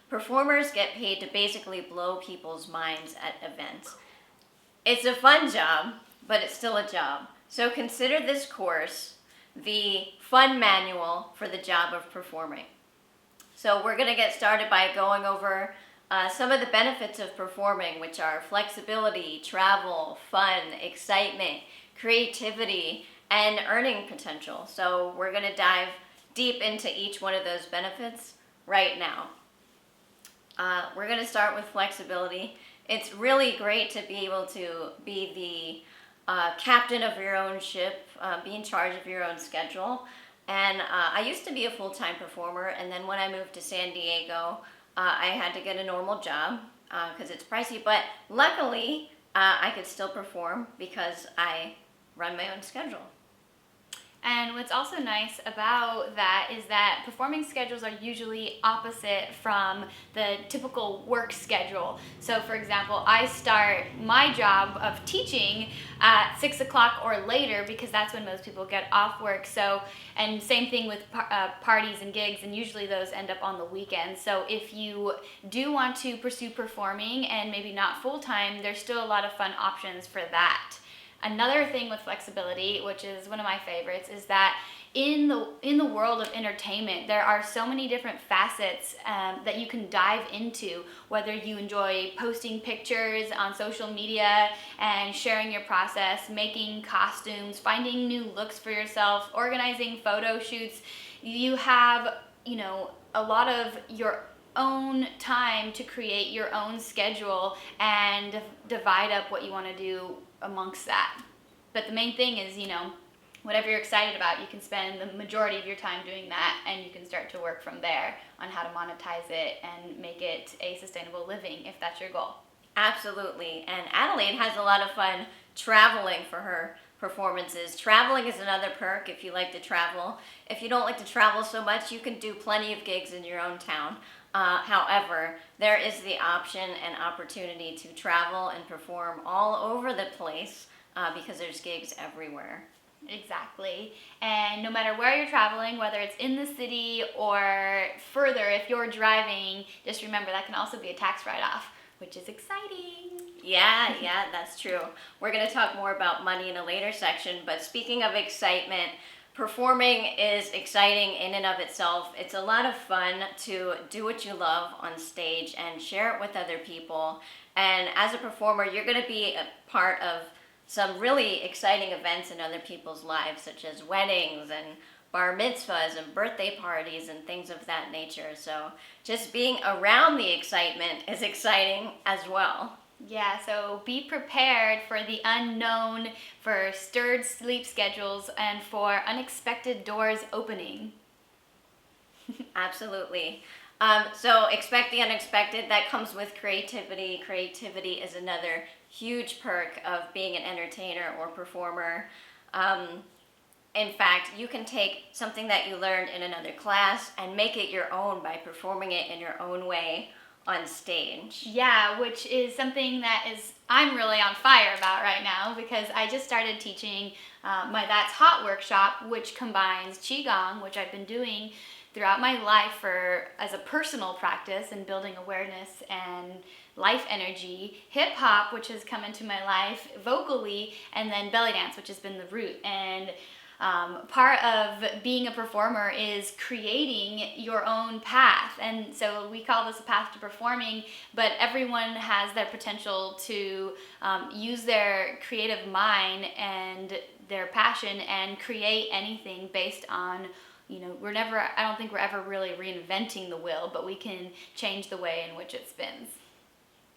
Performers get paid to basically blow people's minds at events. It's a fun job, but it's still a job. So consider this course the fun manual for the job of performing. So we're going to get started by going over some of the benefits of performing, which are flexibility, travel, fun, excitement, creativity, and earning potential. So we're going to dive deep into each one of those benefits right now. We're going to start with flexibility. It's really great to be able to be the captain of your own ship, be in charge of your own schedule. And I used to be a full-time performer, and then when I moved to San Diego, I had to get a normal job because it's pricey. But luckily, I could still perform because I run my own schedule. And what's also nice about that is that performing schedules are usually opposite from the typical work schedule. So for example, I start my job of teaching at 6 o'clock or later because that's when most people get off work. So, and same thing with parties and gigs, and usually those end up on the weekends. So if you do want to pursue performing and maybe not full-time, there's still a lot of fun options for that. Another thing with flexibility, which is one of my favorites, is that in the world of entertainment, there are so many different facets that you can dive into, whether you enjoy posting pictures on social media and sharing your process, making costumes, finding new looks for yourself, organizing photo shoots. You have, a lot of your own time to create your own schedule and divide up what you want to do amongst that. But the main thing is, whatever you're excited about, you can spend the majority of your time doing that, and you can start to work from there on how to monetize it and make it a sustainable living if that's your goal. Absolutely. And Adelaide has a lot of fun traveling for her performances. Traveling is another perk if you like to travel. If you don't like to travel so much, you can do plenty of gigs in your own town. However, there is the option and opportunity to travel and perform all over the place because there's gigs everywhere. Exactly. And no matter where you're traveling, whether it's in the city or further, if you're driving, just remember that can also be a tax write-off, which is exciting. Yeah, that's true. We're going to talk more about money in a later section, but speaking of excitement, performing is exciting in and of itself. It's a lot of fun to do what you love on stage and share it with other people. And as a performer, you're going to be a part of some really exciting events in other people's lives, such as weddings and bar mitzvahs and birthday parties and things of that nature. So just being around the excitement is exciting as well. Yeah, so be prepared for the unknown, for stirred sleep schedules, and for unexpected doors opening. Absolutely. So expect the unexpected. That comes with creativity. Creativity is another huge perk of being an entertainer or performer. In fact, you can take something that you learned in another class and make it your own by performing it in your own way on stage. Yeah, which is something that I'm really on fire about right now, because I just started teaching my That's Hot workshop, which combines Qigong, which I've been doing throughout my life as a personal practice and building awareness and life energy, hip hop, which has come into my life vocally, and then belly dance, which has been the root. And part of being a performer is creating your own path. And so we call this a path to performing, but everyone has their potential to use their creative mind and their passion and create anything based on, I don't think we're ever really reinventing the wheel, but we can change the way in which it spins.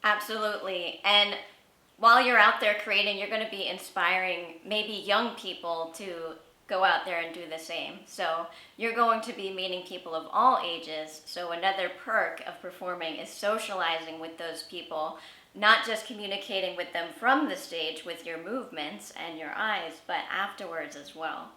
Absolutely. And while you're out there creating, you're going to be inspiring maybe young people to go out there and do the same. So you're going to be meeting people of all ages. So another perk of performing is socializing with those people, not just communicating with them from the stage with your movements and your eyes, but afterwards as well.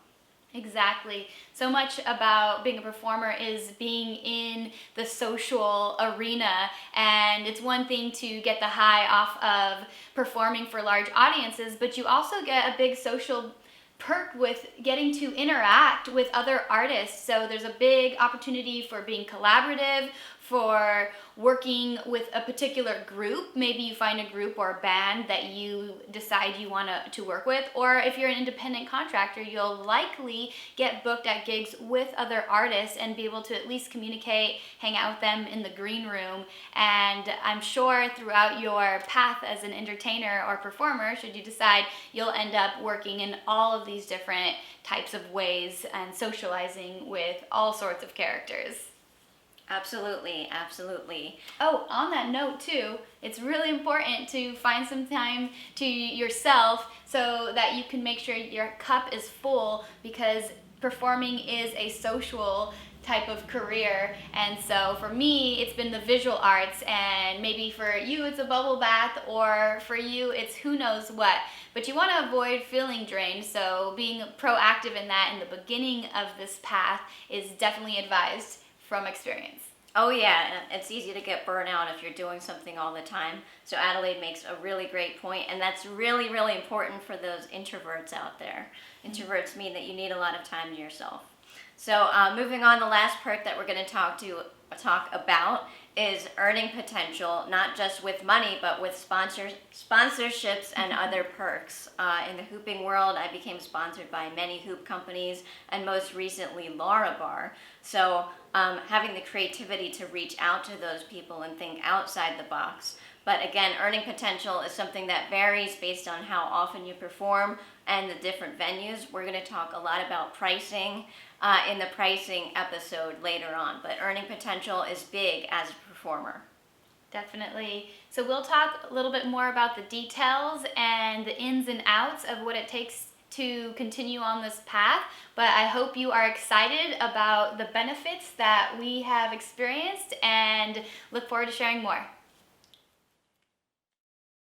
Exactly. So much about being a performer is being in the social arena, and it's one thing to get the high off of performing for large audiences, but you also get a big social perk with getting to interact with other artists. So there's a big opportunity for being collaborative, for working with a particular group. Maybe you find a group or a band that you decide you want to work with, or if you're an independent contractor, you'll likely get booked at gigs with other artists and be able to at least communicate, hang out with them in the green room. And I'm sure throughout your path as an entertainer or performer, should you decide, you'll end up working in all of these different types of ways and socializing with all sorts of characters. Absolutely, absolutely. Oh, on that note too, it's really important to find some time to yourself so that you can make sure your cup is full, because performing is a social type of career. And so for me, it's been the visual arts, and maybe for you it's a bubble bath, or for you it's who knows what. But you want to avoid feeling drained, so being proactive in that in the beginning of this path is definitely advised from experience. Oh yeah, it's easy to get burnout if you're doing something all the time. So Adelaide makes a really great point, and that's really, really important for those introverts out there. Introverts mean that you need a lot of time to yourself. So moving on, the last perk that we're going to talk about is earning potential, not just with money, but with sponsorships and other perks. In the hooping world, I became sponsored by many hoop companies, and most recently Laura Bar. So having the creativity to reach out to those people and think outside the box. But again, earning potential is something that varies based on how often you perform and the different venues. We're going to talk a lot about pricing in the pricing episode later on, but earning potential is big as a performer. Definitely. So we'll talk a little bit more about the details and the ins and outs of what it takes to continue on this path, but I hope you are excited about the benefits that we have experienced and look forward to sharing more.